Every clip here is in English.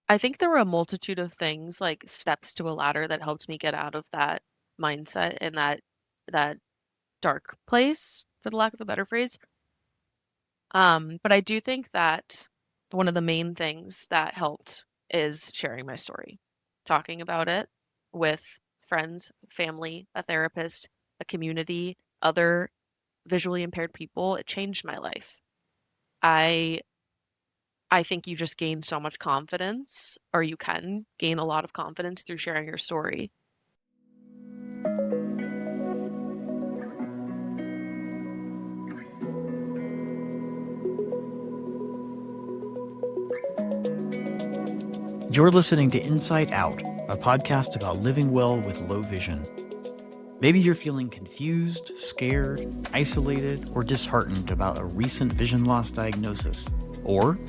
I think there were a multitude of things, like steps to a ladder that helped me get out of that mindset and that dark place, for the lack of a better phrase. But I do think that one of the main things that helped is sharing my story, talking about it with friends, family, a therapist, a community, other visually impaired people. It changed my life. I I think you just gain so much confidence, or you can gain a lot of confidence through sharing your story. You're listening to Inside Out, a podcast about living well with low vision. Maybe you're feeling confused, scared, isolated, or disheartened about a recent vision loss diagnosis. Or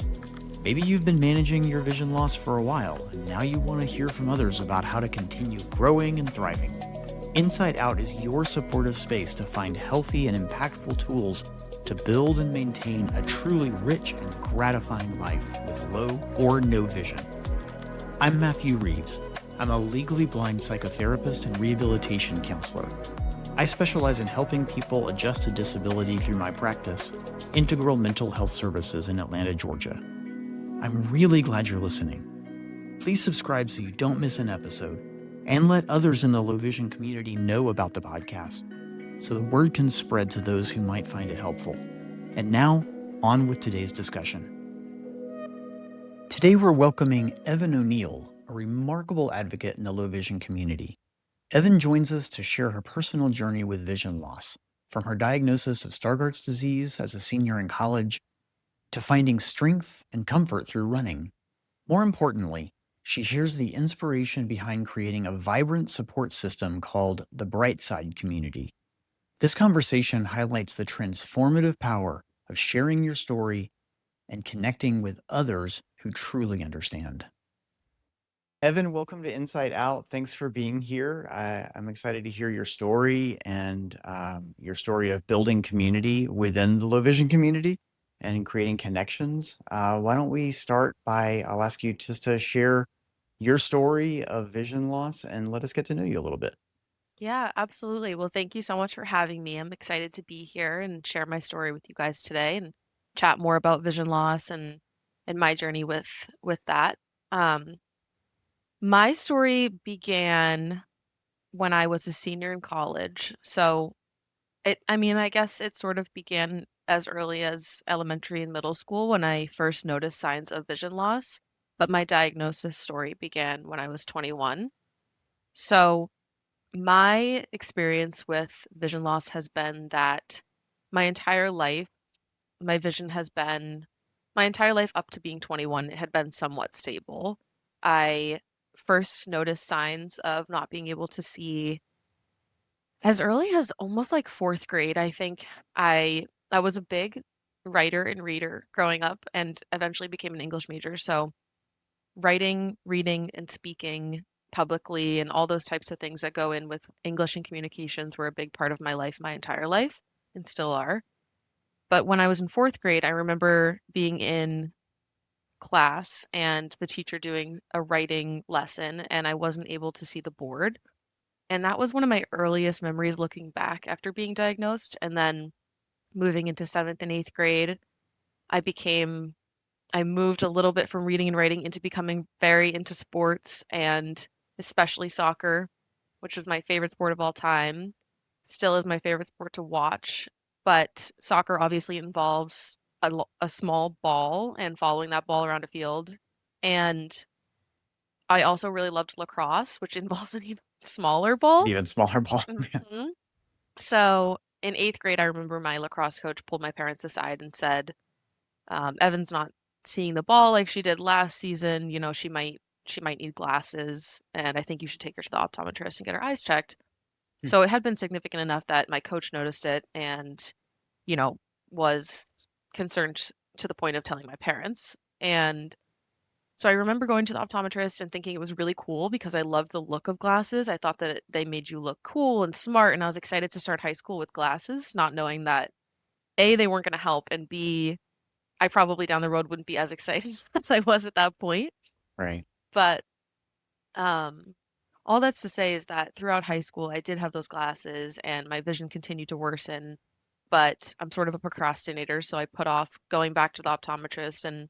maybe you've been managing your vision loss for a while and now you want to hear from others about how to continue growing and thriving. Inside Out is your supportive space to find healthy and impactful tools to build and maintain a truly rich and gratifying life with low or no vision. I'm Matthew Reeves. I'm a legally blind psychotherapist and rehabilitation counselor. I specialize in helping people adjust to disability through my practice, Integral Mental Health Services in Atlanta, Georgia. I'm really glad you're listening. Please subscribe so you don't miss an episode, and let others in the low vision community know about the podcast so the word can spread to those who might find it helpful. And now, on with today's discussion. Today we're welcoming Eavan O'Neill, a remarkable advocate in the low vision community. Eavan joins us to share her personal journey with vision loss, from her diagnosis of Stargardt's disease as a senior in college to finding strength and comfort through running. More importantly, she shares the inspiration behind creating a vibrant support system called the Brightside Community. This conversation highlights the transformative power of sharing your story and connecting with others who truly understand. Eavan, welcome to Inside Out. Thanks for being here. I'm excited to hear your story and your story of building community within the low vision community and creating connections. Why don't we start by, I'll ask you just to share your story of vision loss and let us get to know you a little bit. Yeah, absolutely. Well, thank you so much for having me. I'm excited to be here and share my story with you guys today and chat more about vision loss and my journey with that. Um, my story began when I was a senior in college. So I guess it sort of began as early as elementary and middle school when I first noticed signs of vision loss, but my diagnosis story began when I was 21. So my experience with vision loss has been that my entire life, my vision has been, my entire life up to being 21, it had been somewhat stable. I first noticed signs of not being able to see as early as almost like fourth grade. I think I was a big writer and reader growing up and eventually became an English major. So writing, reading, and speaking publicly and all those types of things that go in with English and communications were a big part of my life my entire life and still are. But when I was in fourth grade, I remember being in class and the teacher doing a writing lesson, and I wasn't able to see the board. And that was one of my earliest memories looking back after being diagnosed. And then moving into seventh and eighth grade, I became I moved a little bit from reading and writing into becoming very into sports and especially soccer, which was my favorite sport of all time. Still is my favorite sport to watch, but soccer obviously involves a small ball and following that ball around a field. And I also really loved lacrosse, which involves an even smaller An ball. even smaller ball. Mhm. So in eighth grade, I remember my lacrosse coach pulled my parents aside and said, Evan's not seeing the ball like she did last season. You know, she might need glasses, and I think you should take her to the optometrist and get her eyes checked. So it had been significant enough that my coach noticed it and, you know, was concerned to the point of telling my parents. And so I remember going to the optometrist and thinking it was really cool because I loved the look of glasses. I thought that they made you look cool and smart, and I was excited to start high school with glasses, not knowing that A, they weren't going to help, and B, I probably down the road wouldn't be as excited as I was at that point. Right. But um, all that's to say is that throughout high school, I did have those glasses and my vision continued to worsen. But I'm sort of a procrastinator, so I put off going back to the optometrist, and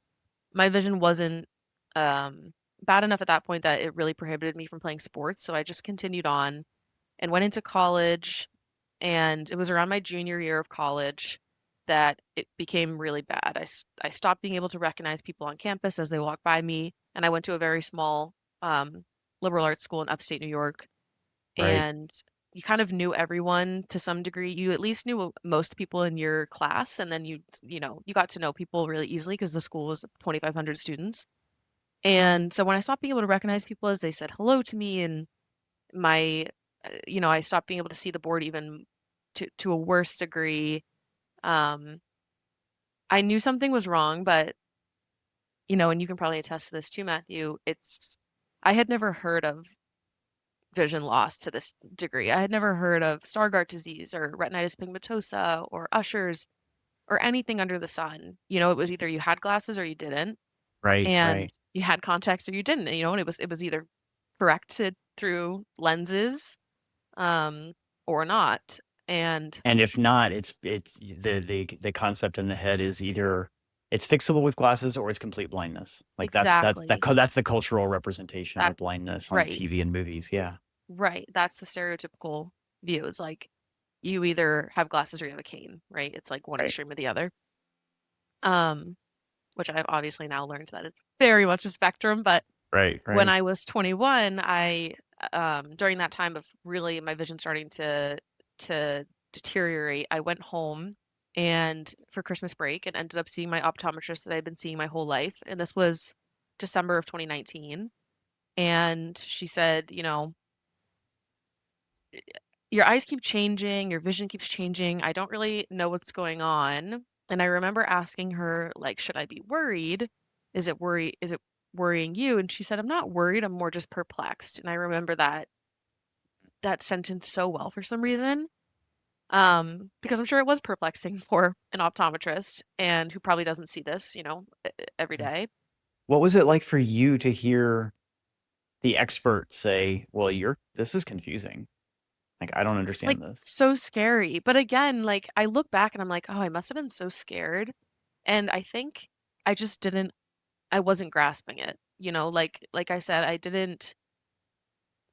my vision wasn't um, bad enough at that point that it really prohibited me from playing sports. So I just continued on and went into college. And it was around my junior year of college that it became really bad. I stopped being able to recognize people on campus as they walked by me. And I went to a very small um, liberal arts school in upstate New York. Right. And you kind of knew everyone to some degree. You at least knew most people in your class. And then you got to know people really easily because the school was 2,500 students. And so when I stopped being able to recognize people as they said hello to me and my I stopped being able to see the board even to a worse degree. Um, I knew something was wrong, but and you can probably attest to this too, Matthew, I had never heard of vision loss to this degree. I had never heard of Stargardt disease or retinitis pigmentosa or Usher's or anything under the sun. It was either you had glasses or you didn't, Right. and Right. you had contacts or you didn't. And it was either corrected through lenses or not. And And if not, it's the concept in the head is either it's fixable with glasses or it's complete blindness. Like exactly that's the cultural representation that of blindness on right, TV and movies. Yeah. right. That's the stereotypical view. It's like you either have glasses or you have a cane, right? It's like one Right. extreme or the other. Um, which I've obviously now learned that it's very much a spectrum. But Right. when Right. I was 21, during that time of really my vision starting to deteriorate, I went home and for Christmas break and ended up seeing my optometrist that I'd been seeing my whole life. And this was December of 2019. And she said, your eyes keep changing, your vision keeps changing. I don't really know what's going on. And I remember asking her, like, should I be worried? Is it worrying you? And she said, I'm not worried, I'm more just perplexed. And I remember that sentence so well for some reason. Because I'm sure it was perplexing for an optometrist and who probably doesn't see this, every Yeah. day. What was it like for you to hear the expert say, "Well, this is confusing. Like, I don't Like understand this." so scary. But again, like I look back and I'm like, oh, I must have been so scared. And I think I just didn't I wasn't grasping it. Like I said, I didn't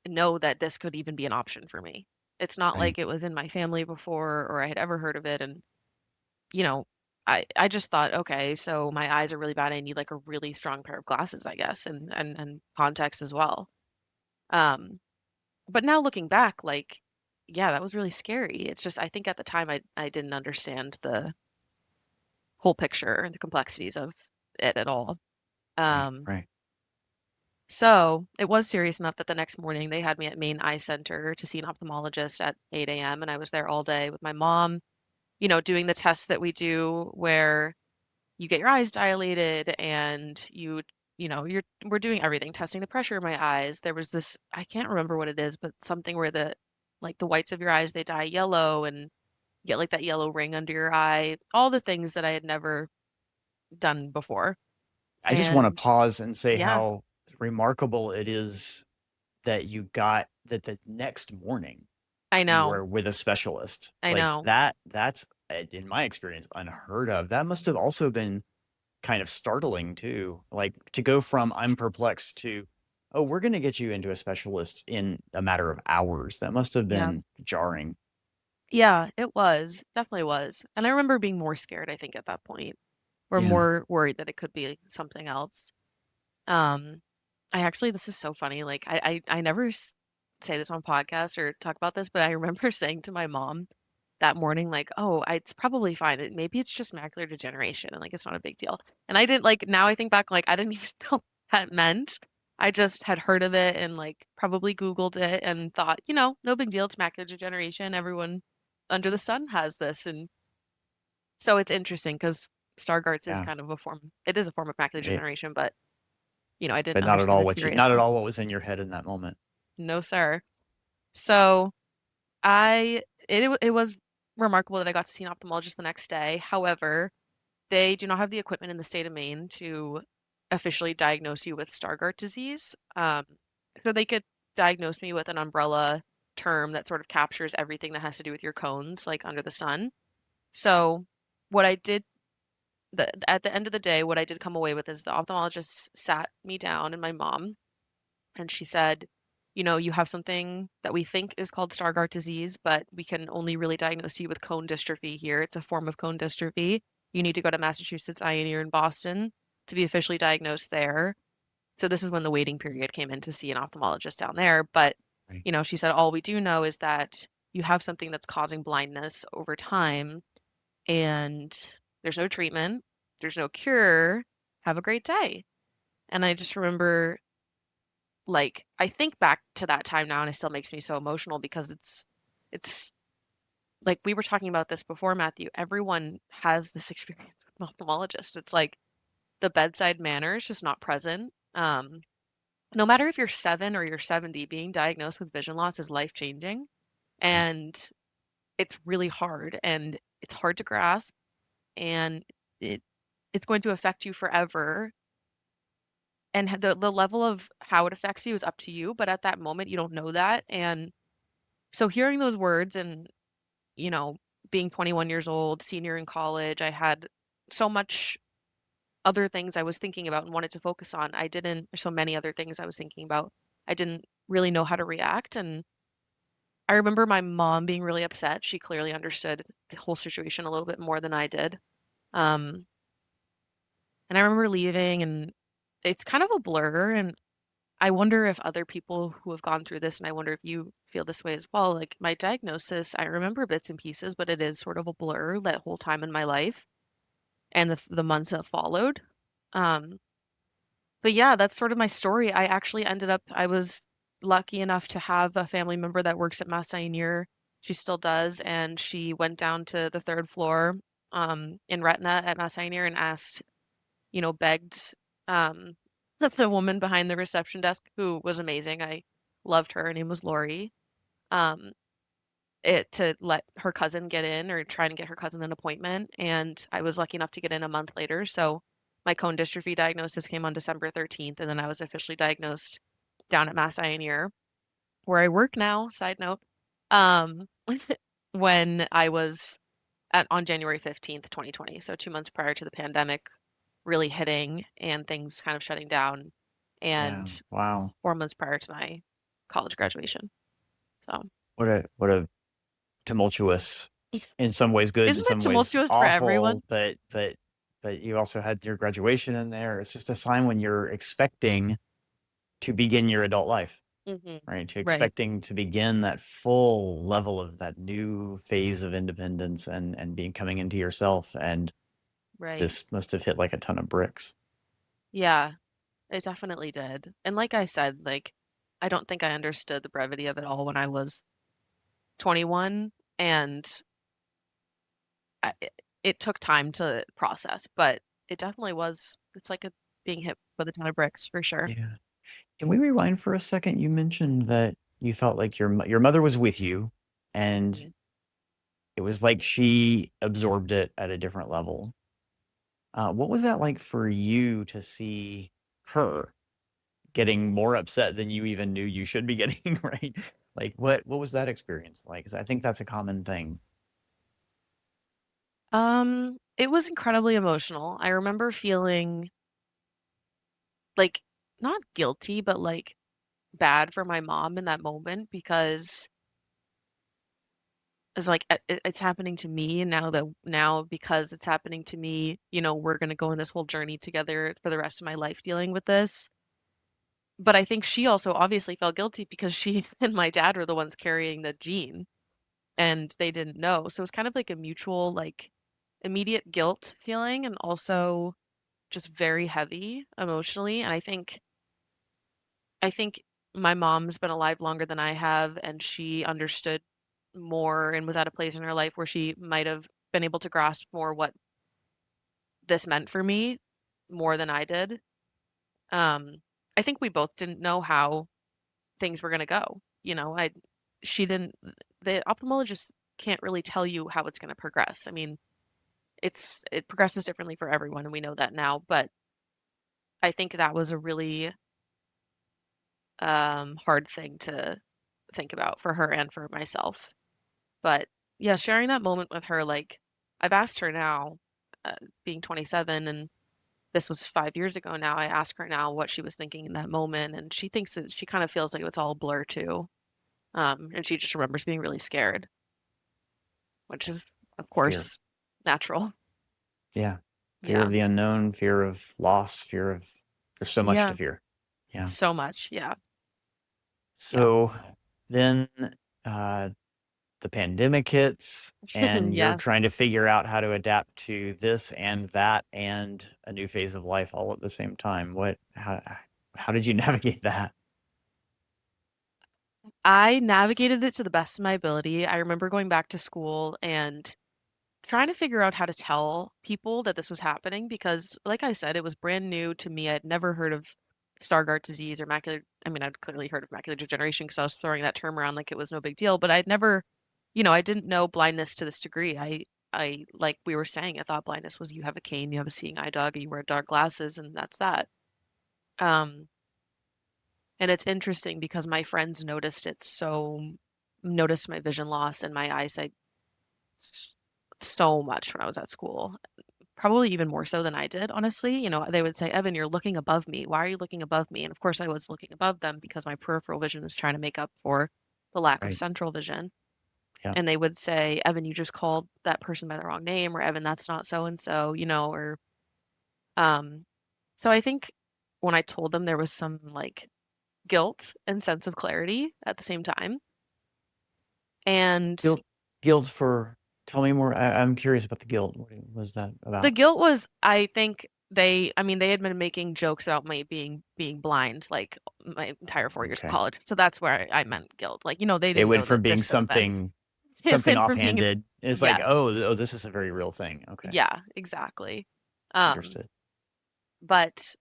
know that this could even be an option for me. It's not Right. like it was in my family before or I had ever heard of it. And, you know, I just thought, okay, so my eyes are really bad. I need like a really strong pair of glasses, I guess, and contacts as well. Um, but now looking back, like, yeah, that was really scary. It's just I think at the time I didn't understand the whole picture, the complexities of it at all. Right. Um, Right. So it was serious enough that the next morning they had me at Maine Eye Center to see an ophthalmologist at 8 a.m. And I was there all day with my mom, doing the tests that we do where you get your eyes dilated and we're doing everything, testing the pressure in my eyes. There was this, I can't remember what it is, but something where like the whites of your eyes, they dye yellow and you get like that yellow ring under your eye, all the things that I had never done before. I just want to And pause and say yeah, how remarkable it is that you got that the next morning I you know, were with a specialist. I Like know. that's in my experience unheard of. That must have also been kind of startling too. Like to go from I'm perplexed to, oh, we're going to get you into a specialist in a matter of hours. That must have Yeah. been jarring. Yeah, it was. Definitely was. And I remember being more scared, I think, at that point, or Yeah. more worried that it could be something else. Um, this is so funny. Like, I never say this on podcasts or talk about this, but I remember saying to my mom that morning, like, oh, it's probably fine. Maybe it's just macular degeneration and like it's not a big deal. And I didn't like, now I think back, like, I didn't even know what that meant. I just had heard of it and like probably Googled it and thought, no big deal. It's macular degeneration. Everyone under the sun has this. And so it's interesting because Stargardt's is Yeah. kind of it is a form of macular It, degeneration, but I didn't but not at understand all the not at seriousness. all what was in your head in that moment. No, sir. So it was remarkable that I got to see an ophthalmologist the next day. However, they do not have the equipment in the state of Maine to officially diagnose you with Stargardt disease. So they could diagnose me with an umbrella term that sort of captures everything that has to do with your cones, like under the sun. So what I did at the end of the day, what I did come away with is the ophthalmologist sat me down and my mom, and she said, you know, you have something that we think is called Stargardt disease, but we can only really diagnose you with cone dystrophy here. It's a form of cone dystrophy. You need to go to Massachusetts Eye and Ear in Boston to be officially diagnosed there. So this is when the waiting period came in to see an ophthalmologist down there. But, Right. you know, she said, all we do know is that you have something that's causing blindness over time, and there's no treatment, there's no cure. Have a great day. And I just remember, like, I think back to that time now and it still makes me so emotional because it's like we were talking about this before, Matthew. Everyone has this experience with an ophthalmologist. It's like the bedside manner is just not present. No matter if you're 7 or you're 70, being diagnosed with vision loss is life-changing, Right. and it's really hard, and it's hard to grasp, and it it's going to affect you forever. And the level of how it affects you is up to you, but at that moment you don't know that. And so hearing those words and, you know, being 21 years old, senior in college, I had so much other things I was thinking about and wanted to focus on. I didn't, there's so many other things I was thinking about. I didn't really know how to react. And I remember my mom being really upset. She clearly understood the whole situation a little bit more than I did. Um, and I remember leaving, and it's kind of a blur. And I wonder if other people who have gone through this, and I wonder if you feel this way as well, like my diagnosis, I remember bits and pieces, but it is sort of a blur that whole time in my life and the months that followed. Um, but yeah, that's sort of my story. I actually ended up, I was lucky enough to have a family member that works at Mount Sinai. She still does, and she went down to the third floor in Retina at Mount Sinai and asked, you know, begged the woman behind the reception desk, who was amazing. I loved her. Her name was Lori. Um, it to let her cousin get in or try and get her cousin an appointment. And I was lucky enough to get in a month later. So my cone dystrophy diagnosis came on December 13th, and then I was officially diagnosed down at Mass Eye and Ear, where I work now, side note, um, when I was on January 15th, 2020. So 2 months prior to the pandemic really hitting and things kind of shutting down, Yeah. and Wow. 4 months prior to my college graduation. So, What a tumultuous, in some ways good, in isn't it some ways tumultuous for everyone? awful, but you also had your graduation in there. It's just a sign when you're expecting to begin your adult life, Hmm. right? To Right, expecting to begin that full level of that new phase of independence and being coming into yourself. And right. this must have hit like a ton of bricks. Yeah, it definitely did. And like I said, like, I don't think I understood the brevity of it all when I was 21, and it took time to process, but it definitely was, it's like a being hit with a ton of bricks for sure. Yeah. Can we rewind for a second? You mentioned that you felt like your mother was with you, and Mhm. it was like she absorbed it at a different level. What was that like for you to see her getting more upset than you even knew you should be getting, right? Like what was that experience like? 'Cause I think that's a common thing. It was incredibly emotional. I remember feeling like not guilty, but like bad for my mom in that moment because it's like it's happening to me, and now because it's happening to me, you know, we're gonna go on this whole journey together for the rest of my life dealing with this. But I think she also obviously felt guilty because she and my dad were the ones carrying the gene, and they didn't know. So it's kind of like a mutual, like, immediate guilt feeling, and also just very heavy emotionally. And I think my mom's been alive longer than I have, and she understood more and was at a place in her life where she might have been able to grasp more what this meant for me more than I did. Um, I think we both didn't know how things were gonna go. You know, she didn't, the ophthalmologist can't really tell you how it's gonna progress. I mean, it progresses differently for everyone, and we know that now, but I think that was a really hard thing to think about for her and for myself. But yeah, sharing that moment with her, like I've asked her now, being 27, and this was 5 years ago now. I ask her now what she was thinking in that moment, and she thinks that she kind of feels like it's all a blur too. And she just remembers being really scared, which is, of Fear. course, natural. Yeah. Fear Yeah. of the unknown, fear of loss, fear of, there's so much to Yeah. fear. Yeah. So much. Yeah. Yeah. So then uh, the pandemic hits and you're Yeah. trying to figure out how to adapt to this and that and a new phase of life all at the same time. How did you navigate that? I navigated it to the best of my ability. I remember going back to school and trying to figure out how to tell people that this was happening because, like I said, it was brand new to me. I'd never heard of Stargardt disease or macular. I mean, I'd clearly heard of macular degeneration because I was throwing that term around like it was no big deal, but I'd never, I didn't know blindness to this degree. Like we were saying, I thought blindness was you have a cane, you have a seeing eye dog, you wear dark glasses, and that's that. Um, and it's interesting because my friends noticed my vision loss and my eyesight s- so much when I was at school. Probably even more so than I did, honestly. They would say, Evan, you're looking above me. Why are you looking above me? And of course, I was looking above them because my peripheral vision was trying to make up for the lack of Right. central vision. Yeah. And they would say, Evan, you just called that person by the wrong name, or Evan, that's not so and so, or um so I think when I told them there was some like guilt and sense of clarity at the same time. And Guilt, guilt for, tell me more. I'm curious about the guilt. What was that the about? guilt was, I think I mean, they had been making jokes about me being blind like my entire 4 years of Okay. college. So that's where I meant guilt. Like, they It didn't went know the from being gist of event. something, It something went from being, offhanded. It's like, yeah, oh, this is a very real thing. Okay. yeah, exactly. Um, Understood. but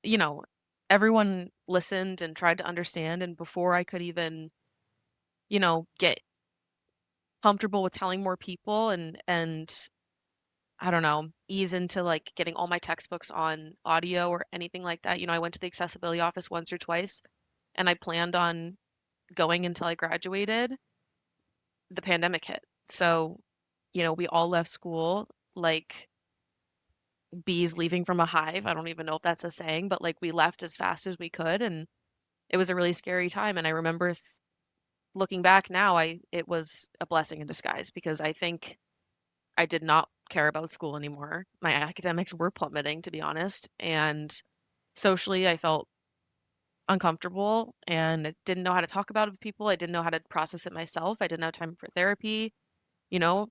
you know, everyone listened and tried to understand, and before I could even, get comfortable with telling more people and I don't know, ease into like getting all my textbooks on audio or anything like that. I went to the accessibility office once or twice and I planned on going until I graduated. The pandemic hit. So, we all left school like bees leaving from a hive. I don't even know if that's a saying, but like we left as fast as we could and it was a really scary time and I remember looking back now, I it was a blessing in disguise because I think I did not care about school anymore. My academics were plummeting, to be honest, and socially, I felt uncomfortable and I didn't know how to talk about it with people. I didn't know how to process it myself. I didn't have time for therapy.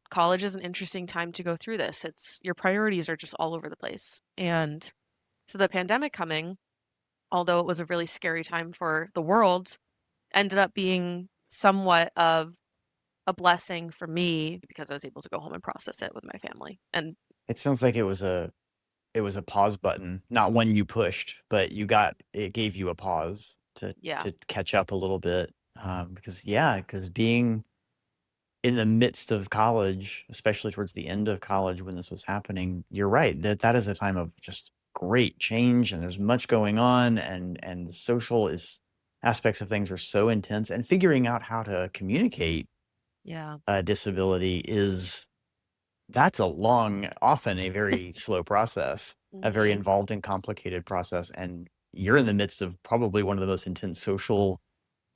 College is an interesting time to go through this. It's your priorities are just all over the place. And so the pandemic coming, although it was a really scary time for the world, ended up being somewhat of a blessing for me because I was able to go home and process it with my family. And It sounds like it was a pause button, not one you pushed, but it gave you a pause yeah, to catch up a little bit. Because being in the midst of college, especially towards the end of college when this was happening, you're right that is a time of just great change and there's much going on and the social is aspects of things are so intense and figuring out how to communicate yeah. disability is that's a long, often a very slow process, a very Hmm. involved and complicated process. And you're in the midst of probably one of the most intense social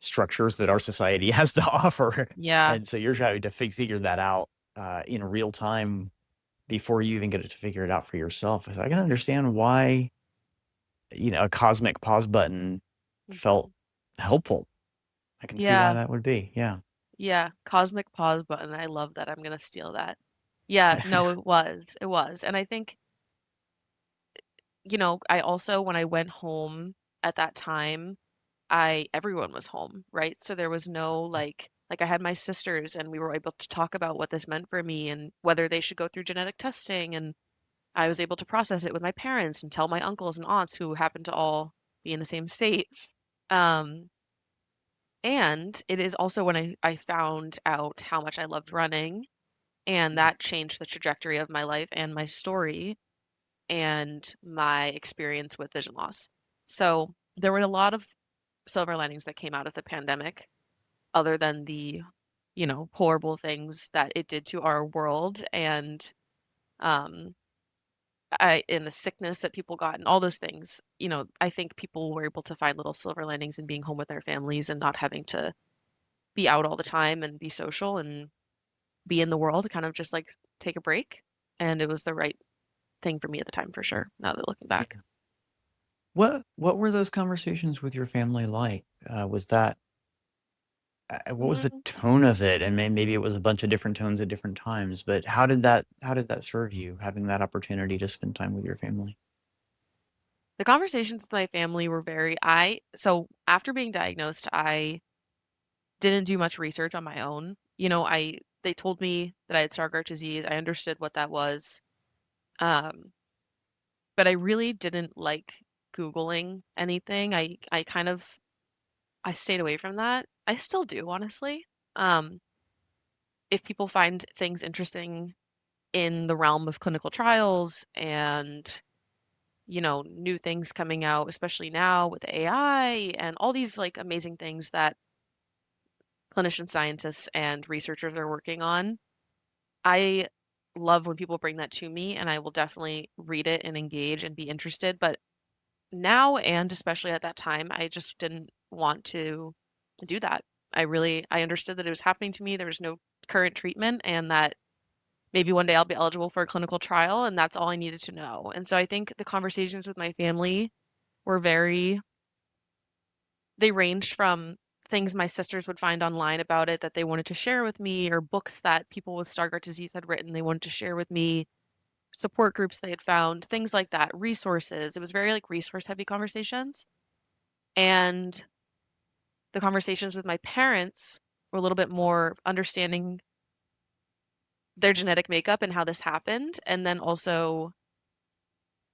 structures that our society has to offer. Yeah. And so you're trying to figure that out in real time before you even get to figure it out for yourself. So I can understand why, a cosmic pause button felt Hmm. helpful. I can see why Yeah. that would be. Yeah. Yeah. Cosmic pause button. I love that. I'm gonna steal that. Yeah, no, it was. It was. And I think, I also when I went home at that time, I everyone was home, right? So there was no like I had my sisters and we were able to talk about what this meant for me and whether they should go through genetic testing and I was able to process it with my parents and tell my uncles and aunts who happened to all be in the same state. Um, and it is also when I found out how much I loved running, and that changed the trajectory of my life and my story. and my experience with vision loss. So there were a lot of silver linings that came out of the pandemic, other than the, horrible things that it did to our world and um and the sickness that people got and all those things. I think people were able to find little silver linings in being home with their families and not having to be out all the time and be social and be in the world, kind of just like take a break. And it was the right thing for me at the time for sure, now that looking back. Yeah. What were those conversations with your family like? Was that what was the Mm, tone of it? And maybe it was a bunch of different tones at different times, but how did that serve you, having that opportunity to spend time with your family? the conversations with my family were so after being diagnosed, I didn't do much research on my own. They told me that I had Stargardt disease. I understood what that was. Um, but I really didn't like Googling anything. I stayed away from that. I still do, honestly. Um, if people find things interesting in the realm of clinical trials and, new things coming out, especially now with AI and all these like amazing things that clinician scientists and researchers are working on, I love when people bring that to me and I will definitely read it and engage and be interested. But now and especially at that time, I just didn't want to do that. I understood that it was happening to me. There was no current treatment and that maybe one day I'll be eligible for a clinical trial and that's all I needed to know. And so I think the conversations with my family were they ranged from things my sisters would find online about it that they wanted to share with me, or books that people with Stargardt disease had written they wanted to share with me, support groups they had found, things like that, resources. It was very like resource heavy conversations. And the conversations with my parents were a little bit more understanding their genetic makeup and how this happened, and then also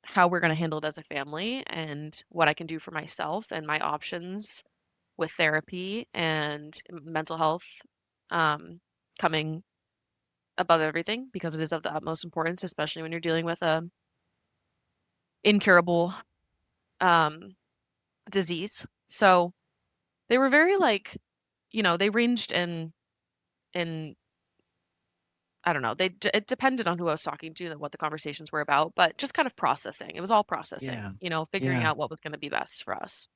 how we're going to handle it as a family and what I can do for myself and my options with therapy and mental health um, coming above everything because it is of the utmost importance, especially when you're dealing with a incurable um, disease. So they were very like, they ranged in I don't know. It depended on who I was talking to and what the conversations were about, but just kind of processing. It was all processing, Yeah. figuring Yeah. out what was going to be best for us.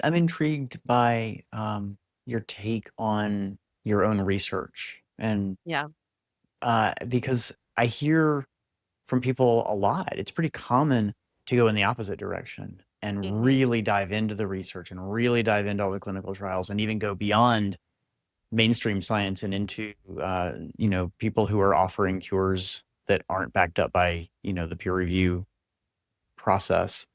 I'm intrigued by your take on your own research, and Yeah. because I hear from people a lot, it's pretty common to go in the opposite direction and Hmm. really dive into the research and really dive into all the clinical trials and even go beyond mainstream science and into people who are offering cures that aren't backed up by the peer review process.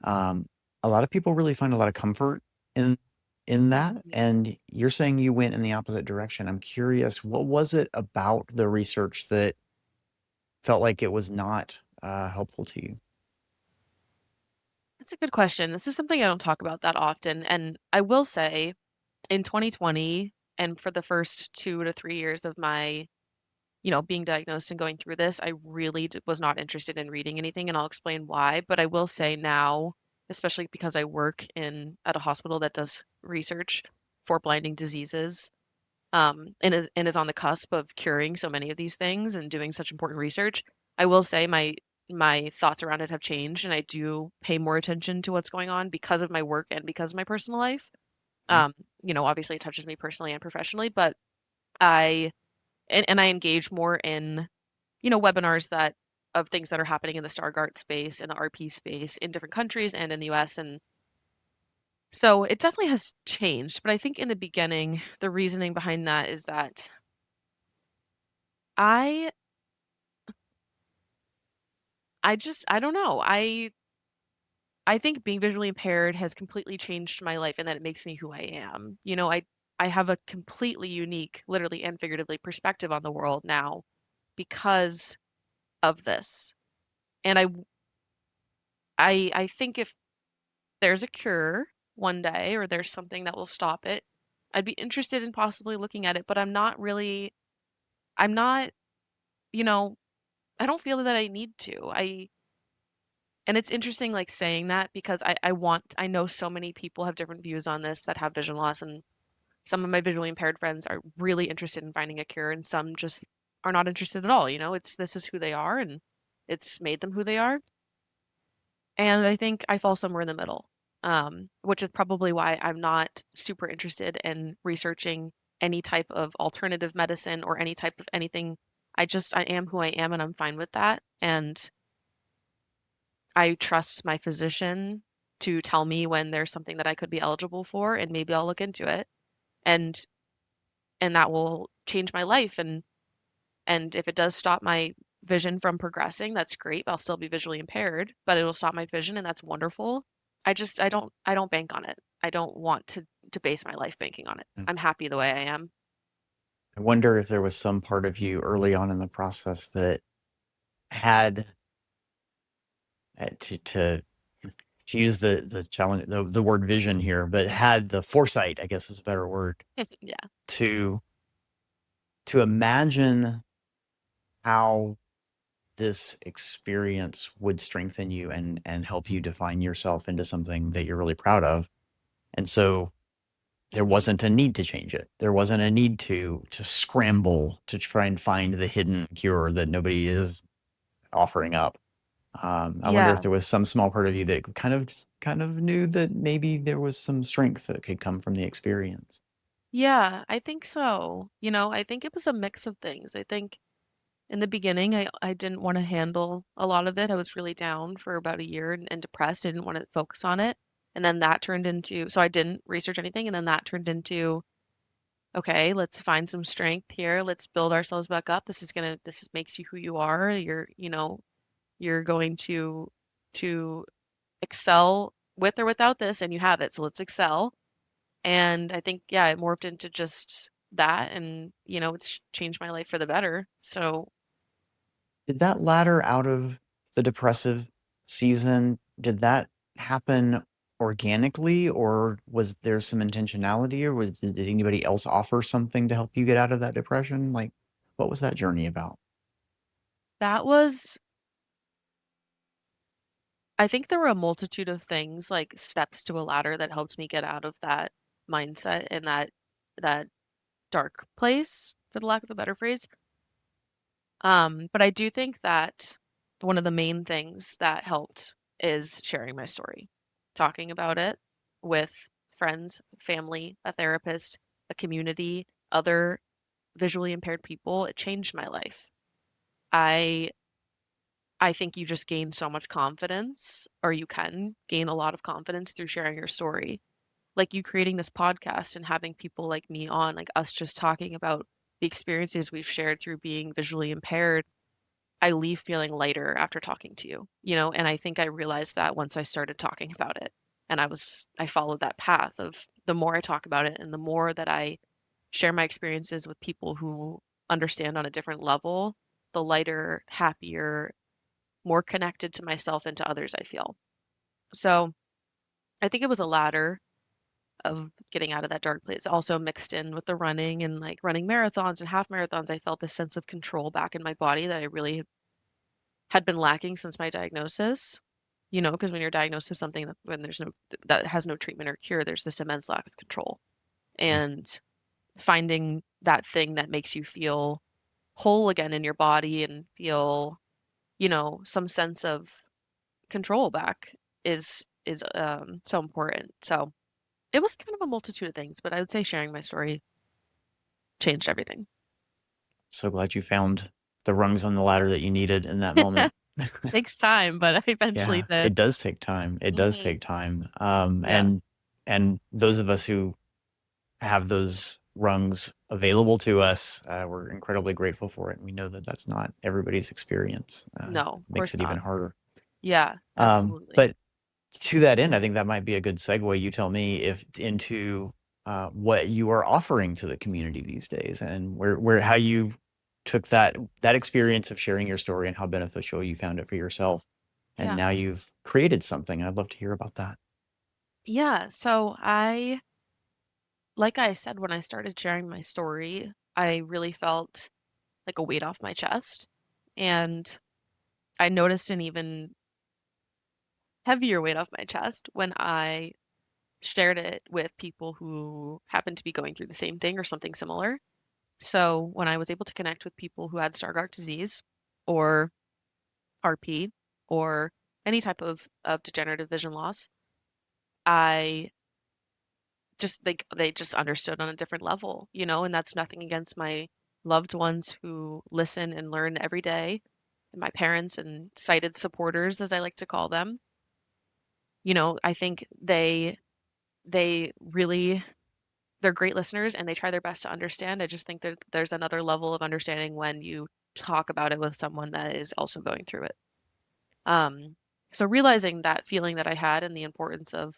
Um, a lot of people really find a lot of comfort in that, Hmm. and you're saying you went in the opposite direction. I'm curious, what was it about the research that felt like it was not helpful to you? That's a good question. This is something I don't talk about that often. And I will say in 2020, and for the first 2 to 3 years of my, being diagnosed and going through this, I really was not interested in reading anything. And I'll explain why. But I will say now, especially because I work at a hospital that does research for blinding diseases, and is on the cusp of curing so many of these things and doing such important research, I will say my thoughts around it have changed, and I do pay more attention to what's going on because of my work and because of my personal life. Mhm. Obviously it touches me personally and professionally, but I and I engage more in, webinars that of things that are happening in the Stargardt space and the RP space in different countries and in the US. And so it definitely has changed, but I think in the beginning, the reasoning behind that is that I I don't know. I think being visually impaired has completely changed my life and that it makes me who I am. I have a completely unique, literally and figuratively, perspective on the world now because of this. And I think if there's a cure one day or there's something that will stop it, I'd be interested in possibly looking at it, but I'm not, you know, I don't feel that I need to. And it's interesting, like, saying that because I know so many people have different views on this that have vision loss, and some of my visually impaired friends are really interested in finding a cure, and some just are not interested at all, you know? It's this is who they are, and it's made them who they are. And I think I fall somewhere in the middle, which is probably why I'm not super interested in researching any type of alternative medicine or any type of anything. I am who I am, and I'm fine with that. And I trust my physician to tell me when there's something that I could be eligible for, and maybe I'll look into it. And that will change my life. And if it does stop my vision from progressing, that's great. I'll still be visually impaired, but it'll stop my vision, and that's wonderful. I don't bank on it. I don't want to base my life banking on it. Mm. I'm happy the way I am. I wonder if there was some part of you early on in the process that had to use the challenge the word vision here, but had the foresight, I guess is a better word, Yeah. to imagine how this experience would strengthen you and help you define yourself into something that you're really proud of. And so there Mhm. wasn't a need to change it. There wasn't a need to scramble to try and find the hidden cure that nobody is offering up. I wonder if Yeah. there was some small part of you that kind of knew that maybe there was some strength that could come from the experience. Yeah, I think so. You know, I think it was a mix of things. I think in the beginning, I didn't want to handle a lot of it. I was really down for about a year and depressed. I didn't want to focus on it. And then that turned into, so I didn't research anything. And then that turned into, okay, let's find some strength here. Let's build ourselves back up. This is makes you who you are. You're going to excel with or without this, and you have it. So let's excel. And I think, yeah, it morphed into just that. And, it's changed my life for the better. So Did that ladder out of the depressive season, did that happen organically, or was there some intentionality, or did anybody else offer something to help you get out of that depression? Like, what was that journey about? that was I think there were a multitude of things, like steps to a ladder that helped me get out of that mindset and that dark place, for the lack of a better phrase. But I do think that one of the main things that helped is sharing my story, talking about it with friends, family, a therapist, a community, other visually impaired people. It changed my life. I I think you just gain so much confidence, or you can gain a lot of confidence through sharing your story. Like you creating this podcast and having people like me on, like us just talking about the experiences we've shared through being visually impaired. I leave feeling lighter after talking to you, and I think I realized that once I started talking about it. And I followed that path of the more I talk about it and the more that I share my experiences with people who understand on a different level, the lighter, happier, more connected to myself and to others I feel. So I think it was a ladder of getting out of that dark place, also mixed in with the running and like running marathons and half marathons. I felt this sense of control back in my body that I really had been lacking since my diagnosis. Because when you're diagnosed with something that has no treatment or cure, there's this immense lack of control. Yeah. And finding that thing that makes you feel whole again in your body and feel, some sense of control back is so important. So it was kind of a multitude of things, but I would say sharing my story changed everything. So glad you found the rungs on the ladder that you needed in that moment. Takes time, but I eventually Yeah, did. it does take time. It does Hmm. take time. Yeah. And those of us who have those rungs available to us, we're incredibly grateful for it. And we know that that's not everybody's experience. No, of Makes course it even not. harder. Yeah, absolutely. But to that end, I think that might be a good segue. You tell me if into what you are offering to the community these days, and where how you took that experience of sharing your story and how beneficial you found it for yourself, and Yeah. now you've created something. I'd love to hear about that. Yeah. So like I said, when I started sharing my story, I really felt like a weight off my chest. And I noticed an even heavier weight off my chest when I shared it with people who happened to be going through the same thing or something similar. So when I was able to connect with people who had Stargardt disease or RP or any type of degenerative vision loss, I just they just understood on a different level, and that's nothing against my loved ones who listen and learn every day, and my parents and sighted supporters, as I like to call them. I think they really they're great listeners and they try their best to understand. I just think that there's another level of understanding when you talk about it with someone that is also going through it. Um, so realizing that feeling that I had and the importance of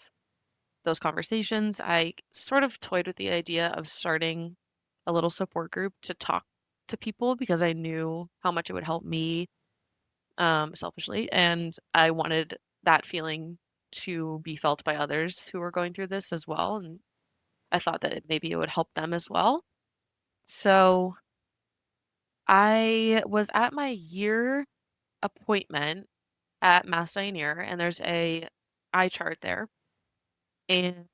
those conversations, I sort of toyed with the idea of starting a little support group to talk to people because I knew how much it would help me, selfishly, and I wanted that feeling to be felt by others who were going through this as well. And I thought that maybe it would help them as well. So I was at my year appointment at Mass Pioneer, and there's a eye chart there. And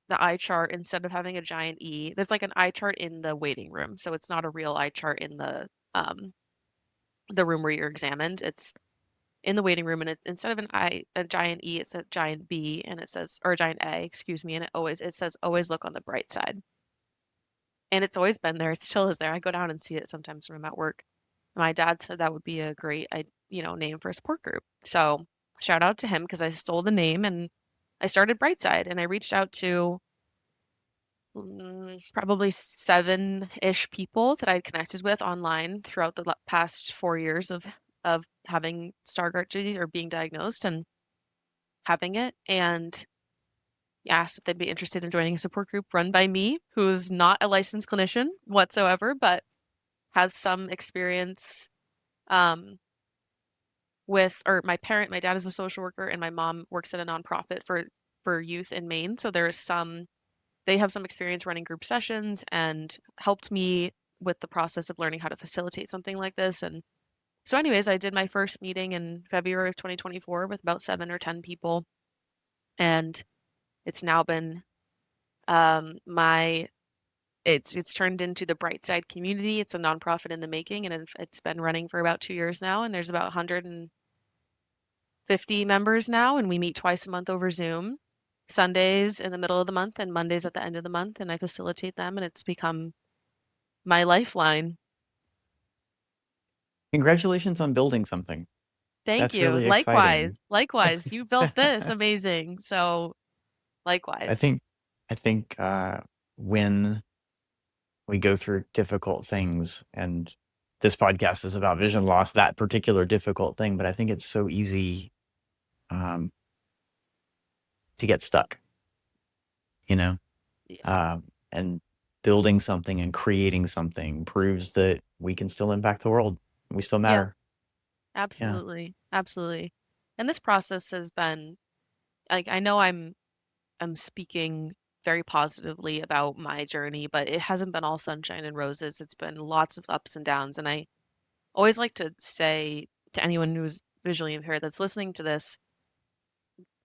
the eye chart, instead of having a giant E, there's like an eye chart in the waiting room. So it's not a real eye chart in the room where you're examined. It's in the waiting room, and instead of a giant E, it's a giant B, and it says, or a giant A, excuse me, and it says always look on the bright side. And it's always been there. It still is there. I go down and see it sometimes when I'm at work. My dad said that would be a great, name for a support group. So shout out to him because I stole the name and I started Brightside and I reached out to probably seven-ish people that I'd connected with online throughout the past 4 years of having Stargardt disease or being diagnosed and having it, and asked if they'd be interested in joining a support group run by me, who's not a licensed clinician whatsoever, but has some experience um, or my dad is a social worker and my mom works at a nonprofit for youth in Maine. So they have some experience running group sessions and helped me with the process of learning how to facilitate something like this. And so anyways, I did my first meeting in February of 2024 with about 7 or 10 people. And it's now been my it's turned into the Brightside Community. It's a nonprofit in the making, and it's been running for about 2 years now. And there's about 150 members now, and we meet twice a month over Zoom, Sundays in the middle of the month and Mondays at the end of the month, and I facilitate them, and it's become my lifeline. Congratulations on building something. Thank That's you. really Likewise. exciting. Likewise. You built this. Amazing. So, I likewise. think I think when we go through difficult things, and this podcast is about vision loss, that particular difficult thing, but I think it's so easy um, to get stuck, you know, Yeah. and building something and creating something proves that we can still impact the world. We still Yeah, matter. Yeah. absolutely. Absolutely. And this process has been like I know I'm speaking very positively about my journey, but it hasn't been all sunshine and roses. It's been lots of ups and downs. And I always like to say to anyone who's visually impaired that's listening to this,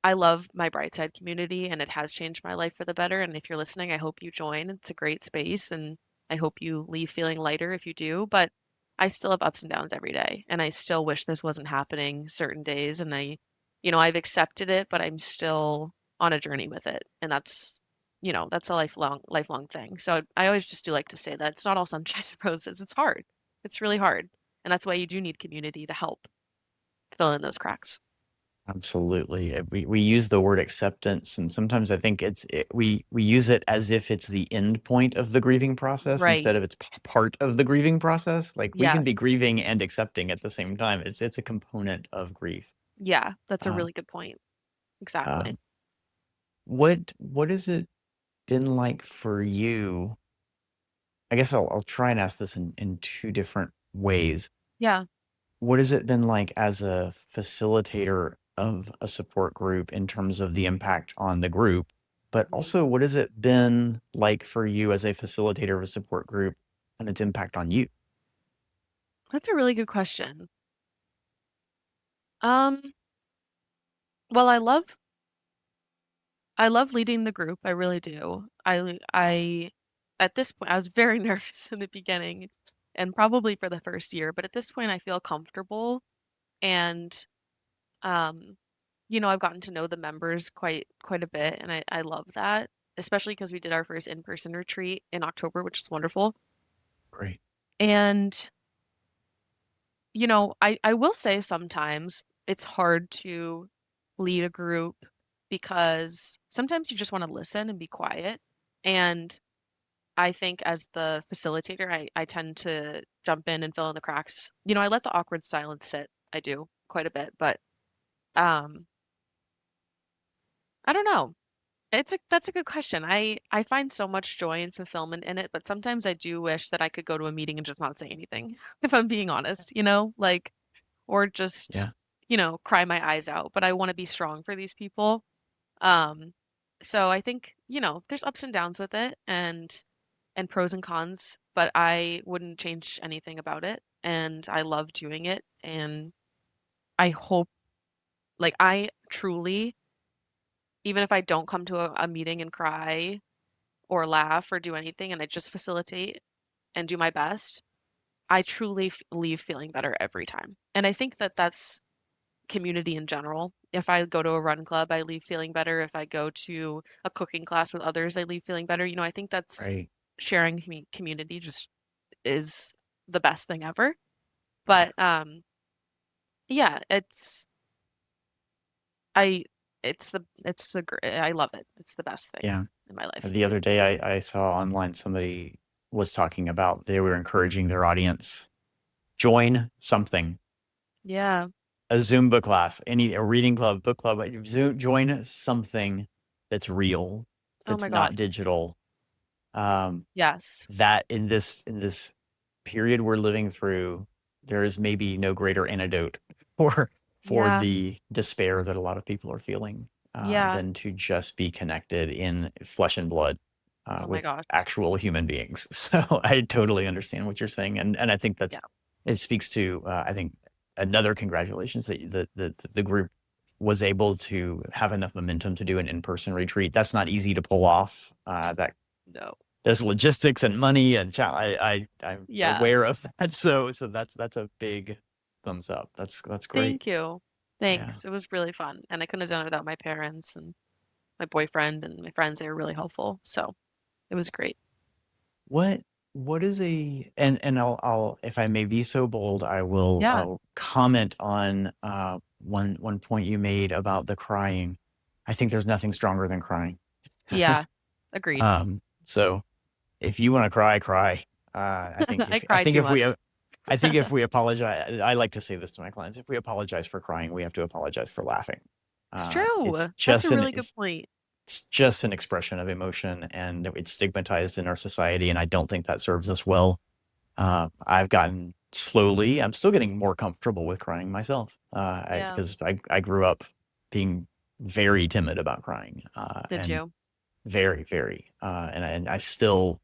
I love my Brightside community and it has changed my life for the better. And if you're listening, I hope you join. It's a great space and I hope you leave feeling lighter if you do. But I still have ups and downs every day. And I still wish this wasn't happening certain days. And I've accepted it, but I'm still on a journey with it. And that's a lifelong thing. So I always just do like to say that it's not all sunshine and roses. It's hard. It's really hard. And that's why you do need community to help fill in those cracks. Absolutely. We use the word acceptance, and sometimes I think we use it as if it's the end point of the grieving process Right. instead of it's part of the grieving process. Like we can be Yes. grieving and accepting at the same time. It's a component of grief. Yeah, that's a Uh, really good point. Exactly. um, what has it been like for you? I guess I'll try and ask this in two different ways. Yeah. What has it been like as a facilitator of a support group in terms of the impact on the group? But Mhm. also, what has it been like for you as a facilitator of a support group and its impact on you? That's a really good question. Um, Well, I love leading the group. I really do. At this point, I was very nervous in the beginning and probably for the first year, but at this point I feel comfortable and um I've gotten to know the members quite a bit and I love that, especially because we did our first in-person retreat in October, which is wonderful. Great. And I will say sometimes it's hard to lead a group because sometimes you just want to listen and be quiet. And I think as the facilitator, I tend to jump in and fill in the cracks. I let the awkward silence sit. I do quite a bit, but um, I don't know. That's a good question. I find so much joy and fulfillment in it, but sometimes I do wish that I could go to a meeting and just not say anything, if I'm being honest, like or just, Yeah. cry my eyes out, but I want to be strong for these people. Um, so I think, there's ups and downs with it and pros and cons, but I wouldn't change anything about it. And I love doing it. And I hope, like, I truly, even if I don't come to a meeting and cry or laugh or do anything, and I just facilitate and do my best, I truly leave feeling better every time. And I think that that's community in general. If I go to a run club, I leave feeling better. If I go to a cooking class with others, I leave feeling better. I think that's Right. sharing community just is the best thing ever. Yeah. But yeah, I I love it. It's the best thing Yeah. in my life. The other day I saw online somebody was talking about they were encouraging their audience join something, Yeah. a Zumba class, a reading club, book club, join something that's real, Oh that's my not God. digital. Um, Yes. that in this period we're living through, there is maybe no greater antidote for Yeah. the despair that a lot of people are feeling Yeah. than to just be connected in flesh and blood Oh my with gosh. actual human beings. So I totally understand what you're saying, and I think Yeah. it speaks to I think another congratulations that the group was able to have enough momentum to do an in-person retreat. That's not easy to pull off. That No. there's logistics and money and I'm Yeah. aware of that. So that's a big thumbs up. That's great. Thank you. Yeah. Thanks. It was really fun. And I couldn't have done it without my parents and my boyfriend and my friends. They were really helpful. So it was great. What what is a and I'll if I may be so bold, I will Yeah. comment on one point you made about the crying. I think there's nothing stronger than crying. Yeah. Agreed. So if you want to cry, cry. I I cry think too if much. we I think if we apologize, I like to say this to my clients: if we apologize for crying, we have to apologize for laughing. It's true. It's That's just a really good point. it's just an expression of emotion, and it's stigmatized in our society, and I don't think that serves us well. I've gotten slowly. I'm still getting more comfortable with crying myself, Yeah. because I grew up being very timid about crying, Did and you? very very, and I still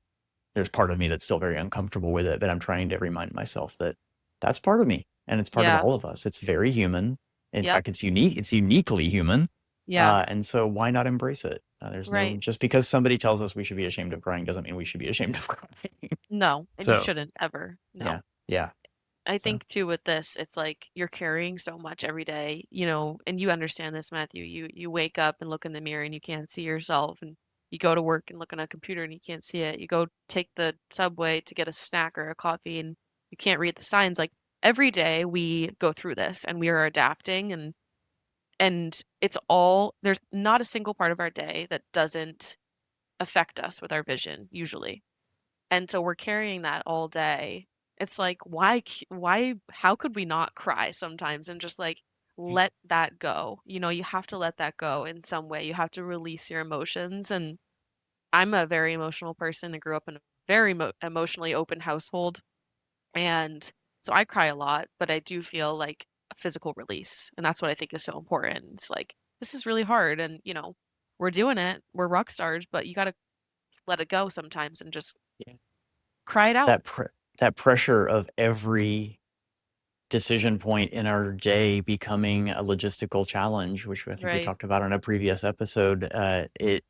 there's part of me that's still very uncomfortable with it, but I'm trying to remind myself that that's part of me and it's part of Yeah. all of us. It's very human. In Yep. fact, it's unique. It's uniquely human. Yeah. And so why not embrace it? There's no, Right. just because somebody tells us we should be ashamed of crying doesn't mean we should be ashamed of crying. No. And you So shouldn't ever. yeah, No. yeah. I So think too with this, it's like you're carrying so much every day, and you understand this, Matthew. You wake up and look in the mirror and you can't see yourself, and you go to work and look on a computer and you can't see it. You go take the subway to get a snack or a coffee and you can't read the signs. Like every day we go through this and we are adapting and there's not a single part of our day that doesn't affect us with our vision, usually. And so we're carrying that all day. It's like, how could we not cry sometimes and just like let that go? You have to let that go in some way. You have to release your emotions. And I'm a very emotional person and grew up in a very emotionally open household. And so I cry a lot, but I do feel like a physical release. And that's what I think is so important. It's like, this is really hard. And, we're doing it. We're rock stars, but you got to let it go sometimes and just yeah, cry it out. that pre- that pressure of every decision point in our day becoming a logistical challenge, which I think we Right. talked about in a previous episode, it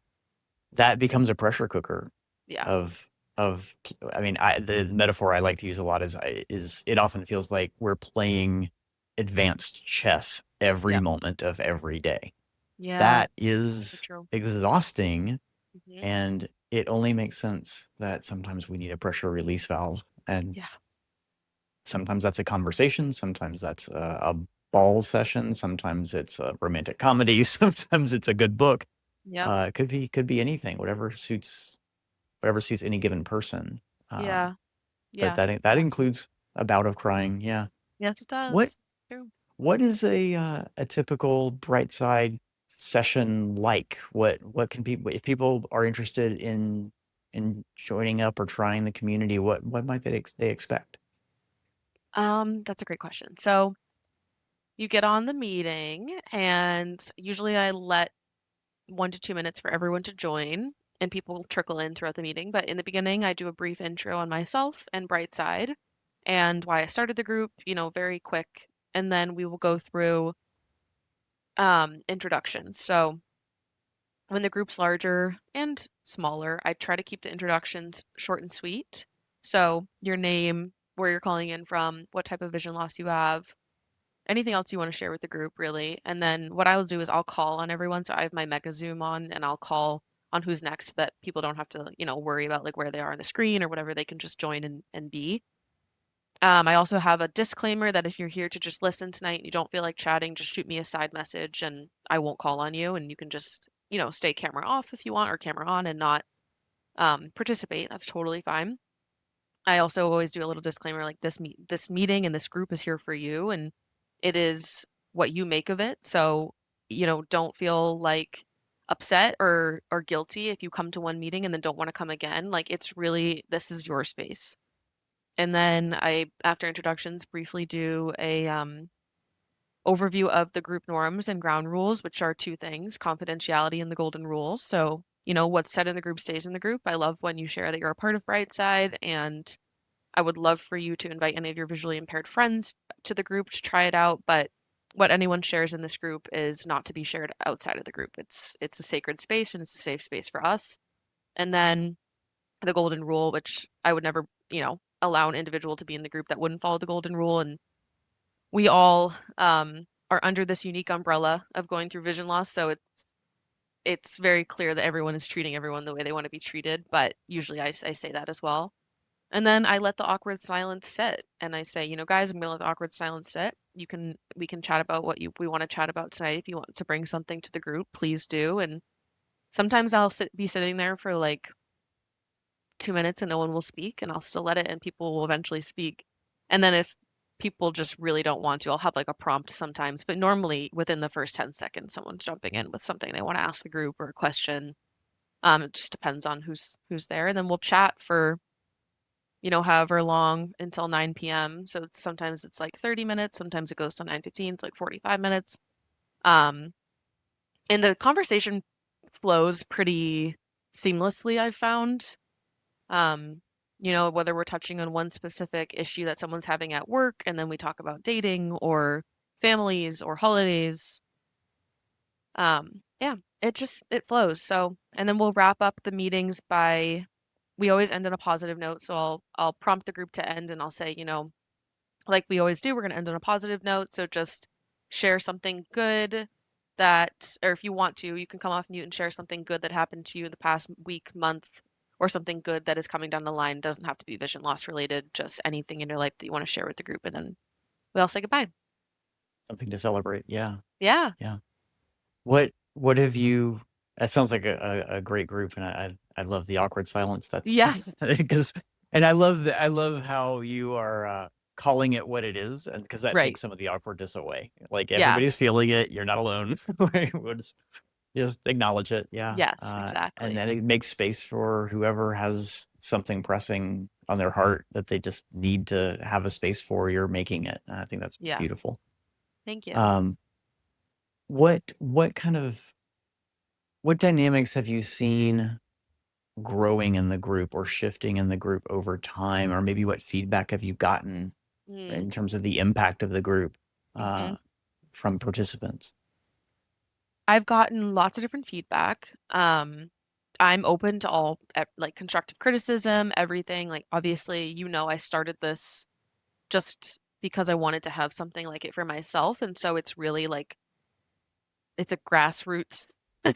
that becomes a pressure cooker Yeah. of of I mean, the metaphor I like to use a lot is it often feels like we're playing advanced chess every Yep. moment of every day. Yeah. That So is true. exhausting, Hmm. and it only makes sense that sometimes we need a pressure release valve. And Yeah. sometimes that's a conversation, sometimes that's a ball session, sometimes it's a romantic comedy, sometimes it's a good book. Yep. It could be anything, whatever suits any given person. Um, Yeah. but Yeah. that Exactly. includes a bout of crying. Yeah. Yes, it What does. True. what is a typical Brightside session like? What can people, if people are interested in joining up or trying the community, what might they expect? That's a great question. So you get on the meeting, and usually I let 1 to 2 minutes for everyone to join, and people trickle in throughout the meeting. But in the beginning, I do a brief intro on myself and Brightside and why I started the group, very quick. And then we will go through introductions. So when the group's larger and smaller, I try to keep the introductions short and sweet. So your name, where you're calling in from, what type of vision loss you have, anything else you want to share with the group, really. And then what I'll do is I'll call on everyone. So I have my Mega Zoom on, and I'll call on who's next so that people don't have to, worry about like where they are on the screen or whatever. They can just join and be. I also have a disclaimer that if you're here to just listen tonight and you don't feel like chatting, just shoot me a side message and I won't call on you. And you can just, stay camera off if you want or camera on and not participate. That's totally fine. I also always do a little disclaimer like this meeting and this group is here for you and it is what you make of it. So, don't feel like upset or guilty if you come to one meeting and then don't want to come again. Like it's really this is your space. And then I after introductions briefly do a overview of the group norms and ground rules, which are two things, confidentiality and the golden rules. So, what's said in the group stays in the group. I love when you share that you're a part of Brightside and I would love for you to invite any of your visually impaired friends to the group to try it out, but what anyone shares in this group is not to be shared outside of the group. It's a sacred space and it's a safe space for us. And then the golden rule, which I would never, allow an individual to be in the group that wouldn't follow the golden rule. And we all are under this unique umbrella of going through vision loss, so it's very clear that everyone is treating everyone the way they want to be treated. But usually I say that as well. And then I let the awkward silence sit and I say, guys, I'm gonna let the awkward silence sit. We can chat about what we want to chat about tonight. If you want to bring something to the group, please do. And sometimes be sitting there for like 2 minutes and no one will speak, and I'll still let it and people will eventually speak. And then if people just really don't want to, I'll have like a prompt sometimes, but normally within the first 10 seconds, someone's jumping in with something they want to ask the group or a question. It just depends on who's there. And then we'll chat for however long until 9 p.m. So sometimes it's like 30 minutes, sometimes it goes to 9:15, it's like 45 minutes. Um, and the conversation flows pretty seamlessly, I've found. Um, whether we're touching on one specific issue that someone's having at work, and then we talk about dating or families or holidays. Yeah, it flows. So, and then we'll wrap up the meetings by we always end on a positive note. So I'll prompt the group to end and I'll say, like we always do, we're going to end on a positive note. So just share something good or if you want to, you can come off mute and share something good that happened to you the past week, month, or something good that is coming down the line. Doesn't have to be vision loss related, just anything in your life that you want to share with the group. And then we all say goodbye. Something to celebrate. Yeah. Yeah. Yeah. What have you that sounds like a great group, and I love the awkward silence. That's Yes. because I love how you are calling it what it is, and because that Right. takes some of the awkwardness away. Like Yeah. everybody's feeling it, you're not alone. Right? We'll just acknowledge it. Yeah. Yes, And exactly. then it makes space for whoever has something pressing on their heart that they just need to have a space for. You're making it. And I think that's Yeah. beautiful. Thank you. Um, what kind of what dynamics have you seen growing in the group or shifting in the group over time? Or maybe what feedback have you gotten Mm. in terms of the impact of the group Hmm. from participants? I've gotten lots of different feedback. I'm open to all like constructive criticism, everything. Like obviously, I started this just because I wanted to have something like it for myself, and so it's really like it's a grassroots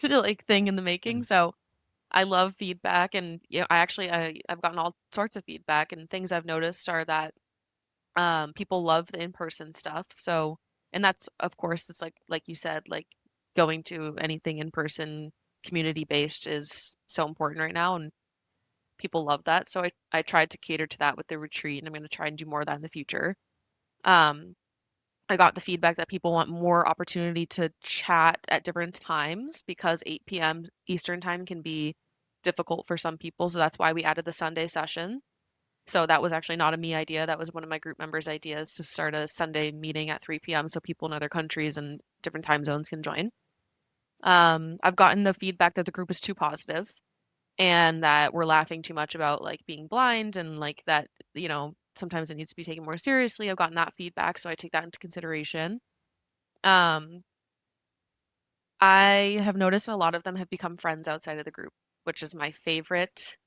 like thing in the making. So I love feedback, and I've gotten all sorts of feedback, and things I've noticed are that people love the in-person stuff. So, and that's of course it's like you said, like going to anything in person community based is so important right now, and people love that. So I tried to cater to that with the retreat, and I'm going to try and do more of that in the future. Um, I got the feedback that people want more opportunity to chat at different times because 8 p.m. Eastern time can be difficult for some people. So that's why we added the Sunday session. So that was actually not a me idea. That was one of my group members' ideas to start a Sunday meeting at 3 p.m. so people in other countries and different time zones can join. I've gotten the feedback that the group is too positive and that we're laughing too much about like being blind and like that, sometimes it needs to be taken more seriously. I've gotten that feedback, so I take that into consideration. Um, I have noticed a lot of them have become friends outside of the group, which is my favorite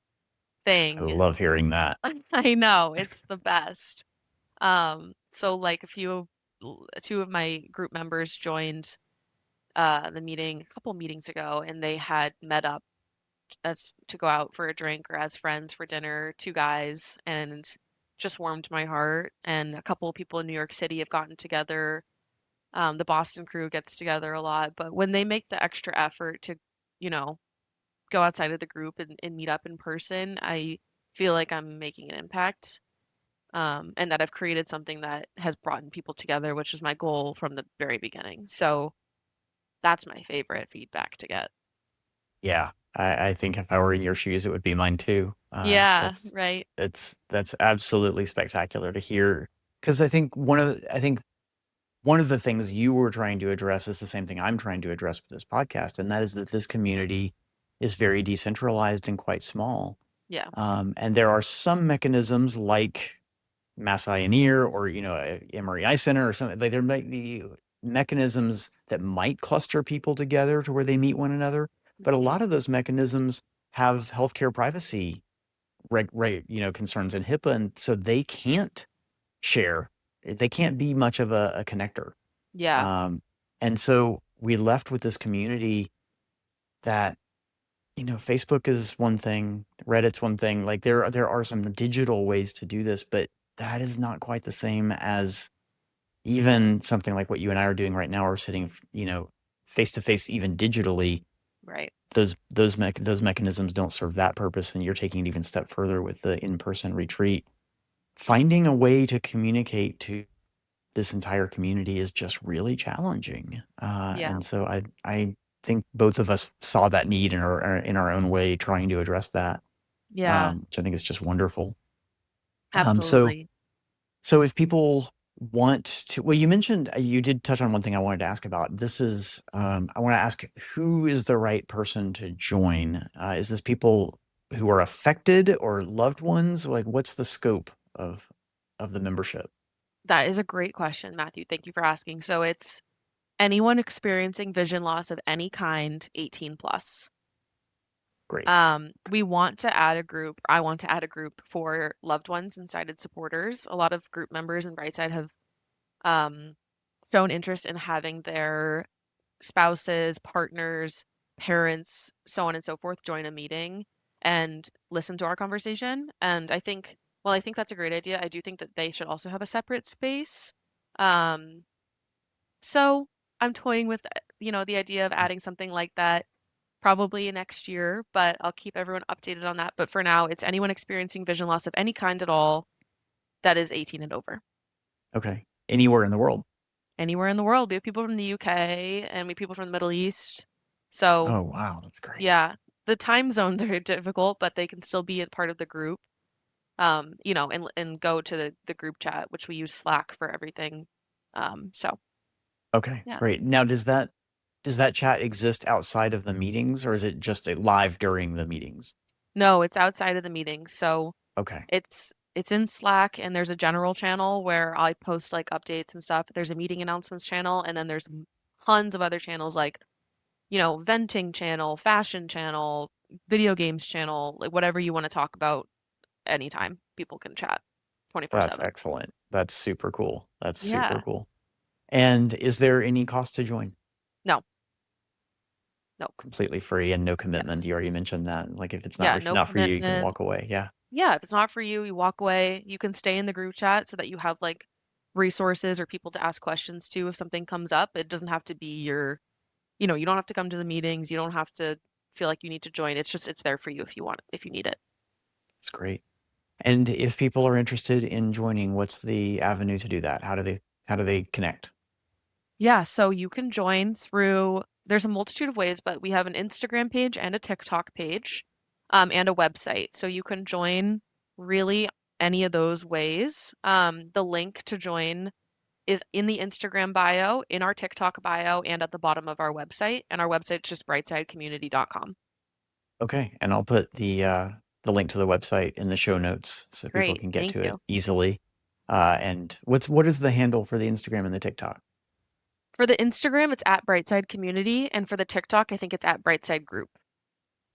I thing. love hearing that. I know, it's the best. So like two of my group members joined the meeting a couple meetings ago, and they had met up as to go out for a drink or as friends for dinner, two guys, and just warmed my heart. And a couple of people in New York City have gotten together. The Boston crew gets together a lot, but when they make the extra effort to, you know, go outside of the group and meet up in person, I feel like I'm making an impact. And that I've created something that has brought people together, which is my goal from the very beginning. So that's my favorite feedback to get. Yeah, I think if I were in your shoes, it would be mine too. Yeah, right. That's absolutely spectacular to hear. Because I think one of the things you were trying to address is the same thing I'm trying to address with this podcast, and that is that this community is very decentralized and quite small. Yeah. And there are some mechanisms like Mass Eye and Ear or, MRE Eye Center or something. Like there might be mechanisms that might cluster people together to where they meet one another. But a Hmm. lot of those mechanisms have healthcare privacy concerns and HIPAA, and so they can't share. They can't be much of a connector. Yeah. Um, and so we left with this community that, Facebook is one thing, Reddit's one thing. Like there are some digital ways to do this, but that is not quite the same as even something like what you and I are doing right now, or sitting, face to face, even digitally. Right. Those mechanisms don't serve that purpose, and you're taking it even a step further with the in-person retreat. Finding a way to communicate to this entire community is just really challenging. Yeah. And so I think both of us saw that need in our own way, trying to address that, Yeah. which I think is just wonderful. Um, so Absolutely. so if people want to, well, you mentioned you did touch on one thing I wanted to ask about. I want to ask, who is the right person to join? Is this people who are affected or loved ones? Like, what's the scope of the membership? That is a great question, Matthew. Thank you for asking. So it's anyone experiencing vision loss of any kind, 18 plus. Great. We want to add a group. I want to add a group for loved ones and sighted supporters. A lot of group members in Brightside have um, shown interest in having their spouses, partners, parents, so on and so forth, join a meeting and listen to our conversation. And I think that's a great idea. I do think that they should also have a separate space. Um, so I'm toying with, the idea of adding something like that probably next year, but I'll keep everyone updated on that. But for now, it's anyone experiencing vision loss of any kind at all that is 18 and over. Okay. Anywhere in the world. Anywhere in the world. We have people from the UK and we have people from the Middle East. So Oh, wow. That's great. yeah, the time zones are difficult, but they can still be a part of the group. And go to the group chat, which we use Slack for everything. So Okay, yeah. great. Now, does that chat exist outside of the meetings, or is it just a live during the meetings? No, it's outside of the meeting. So Okay. it's in Slack, and there's a general channel where I post like updates and stuff. There's a meeting announcements channel, and then there's tons of other channels like, venting channel, fashion channel, video games channel, like whatever you want to talk about anytime. People can chat That's 24/7. excellent. That's super cool. That's super Yeah. cool. And is there any cost to join? No. No. Completely free and no commitment. Yes. You already mentioned that. Like if it's Yeah, no not for you, you can commitment. walk away. Yeah. Yeah, if it's not for you, you walk away. You can stay in the group chat so that you have like resources or people to ask questions to if something comes up. It doesn't have to be you don't have to come to the meetings. You don't have to feel like you need to join. It's there for you if you want, if you need it. It's great. And if people are interested in joining, what's the avenue to do that? How do they connect? Yeah, so you can join through, there's a multitude of ways, but we have an Instagram page and a TikTok page, and a website. So you can join really any of those ways. The link to join is in the Instagram bio, in our TikTok bio, and at the bottom of our website. And our website's just brightsidecommunity.com. Okay. And I'll put the link to the website in the show notes so people Great, can get thank to it you. easily. And what is the handle for the Instagram and the TikTok? For the Instagram, it's at Brightside Community, and for the TikTok, I think it's at Brightside Group.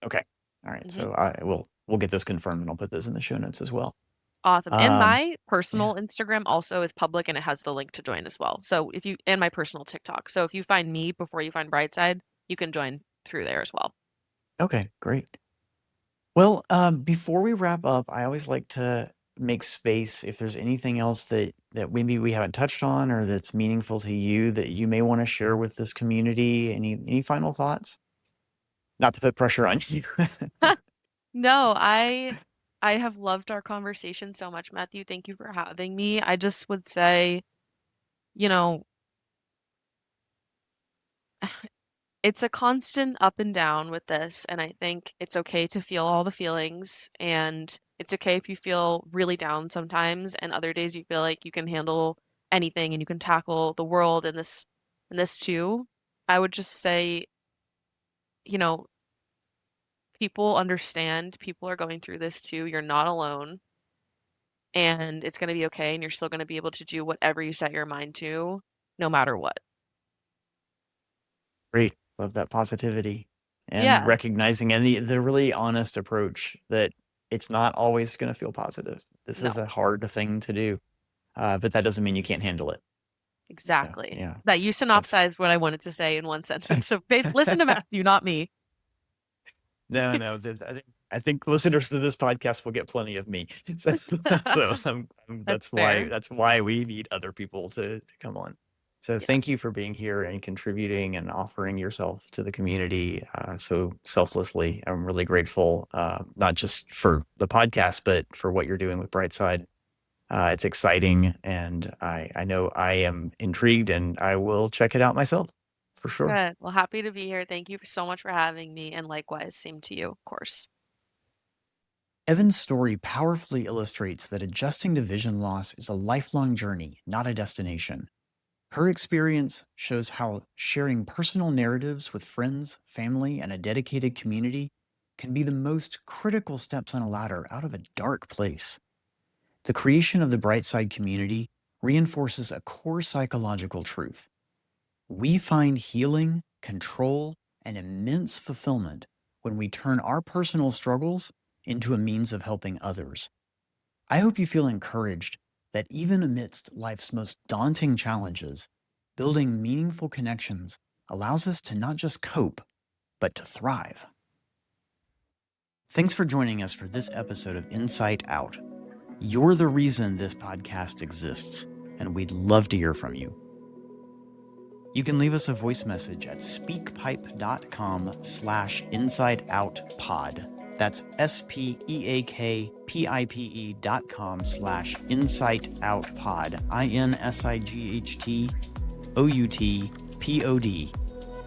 Okay. All right. Hmm. So we'll get those confirmed and I'll put those in the show notes as well. Awesome. And Um, my yeah. personal Instagram also is public and it has the link to join as well. So and my personal TikTok. So if you find me before you find Brightside, you can join through there as well. Okay, great. Well, before we wrap up, I always like to make space if there's anything else that maybe we haven't touched on or that's meaningful to you that you may want to share with this community. Any final thoughts? Not to put pressure on you. No, I have loved our conversation so much, Matthew. Thank you for having me. I just would say, you know, it's a constant up and down with this, and I think it's okay to feel all the feelings, and it's okay if you feel really down sometimes, and other days you feel like you can handle anything and you can tackle the world and this too. I would just say, you know, people understand, people are going through this too. You're not alone, and it's going to be okay, and you're still going to be able to do whatever you set your mind to, no matter what. Great. Love that positivity and Yeah, recognizing and the really honest approach that it's not always going to feel positive. This no. is a hard thing to do, but that doesn't mean you can't handle it. So, Exactly. yeah, That you that's synopsized what I wanted to say in one sentence. So listen to Matthew, not me. no. I think listeners to this podcast will get plenty of me. So That's fair. that's why we need other people to come on. So Yeah. thank you for being here and contributing and offering yourself to the community so selflessly. I'm really grateful, not just for the podcast, but for what you're doing with Brightside. It's exciting, and I know I am intrigued, and I will check it out myself for sure. Good. Well, happy to be here. Thank you so much for having me. And likewise, same to you, of course. Evan's story powerfully illustrates that adjusting to vision loss is a lifelong journey, not a destination. Her experience shows how sharing personal narratives with friends, family, and a dedicated community can be the most critical steps on a ladder out of a dark place. The creation of the Brightside community reinforces a core psychological truth. We find healing, control, and immense fulfillment when we turn our personal struggles into a means of helping others. I hope you feel encouraged that even amidst life's most daunting challenges, building meaningful connections allows us to not just cope, but to thrive. Thanks for joining us for this episode of Insight Out. You're the reason this podcast exists, and we'd love to hear from you. You can leave us a voice message at speakpipe.com/insideoutpod. That's speakpipe.com/insightoutpod. INSIGHTOUTPOD.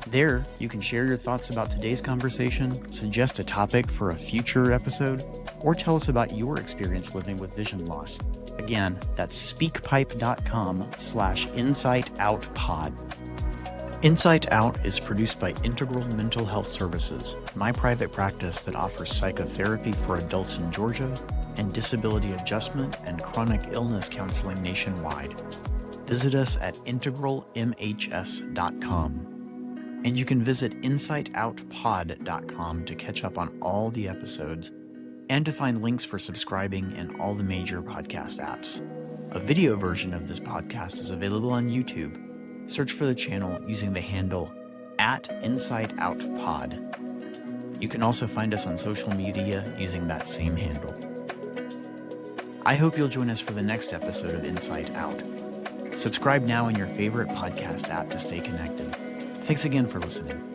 There, you can share your thoughts about today's conversation, suggest a topic for a future episode, or tell us about your experience living with vision loss. Again, that's speakpipe.com/insightoutpod. Insight Out is produced by Integral Mental Health Services, my private practice that offers psychotherapy for adults in Georgia, and disability adjustment and chronic illness counseling nationwide. Visit us at integralmhs.com. And you can visit insightoutpod.com to catch up on all the episodes and to find links for subscribing in all the major podcast apps. A video version of this podcast is available on YouTube. Search for the channel using the handle @InsightOutPod. You can also find us on social media using that same handle. I hope you'll join us for the next episode of Insight Out. Subscribe now in your favorite podcast app to stay connected. Thanks again for listening.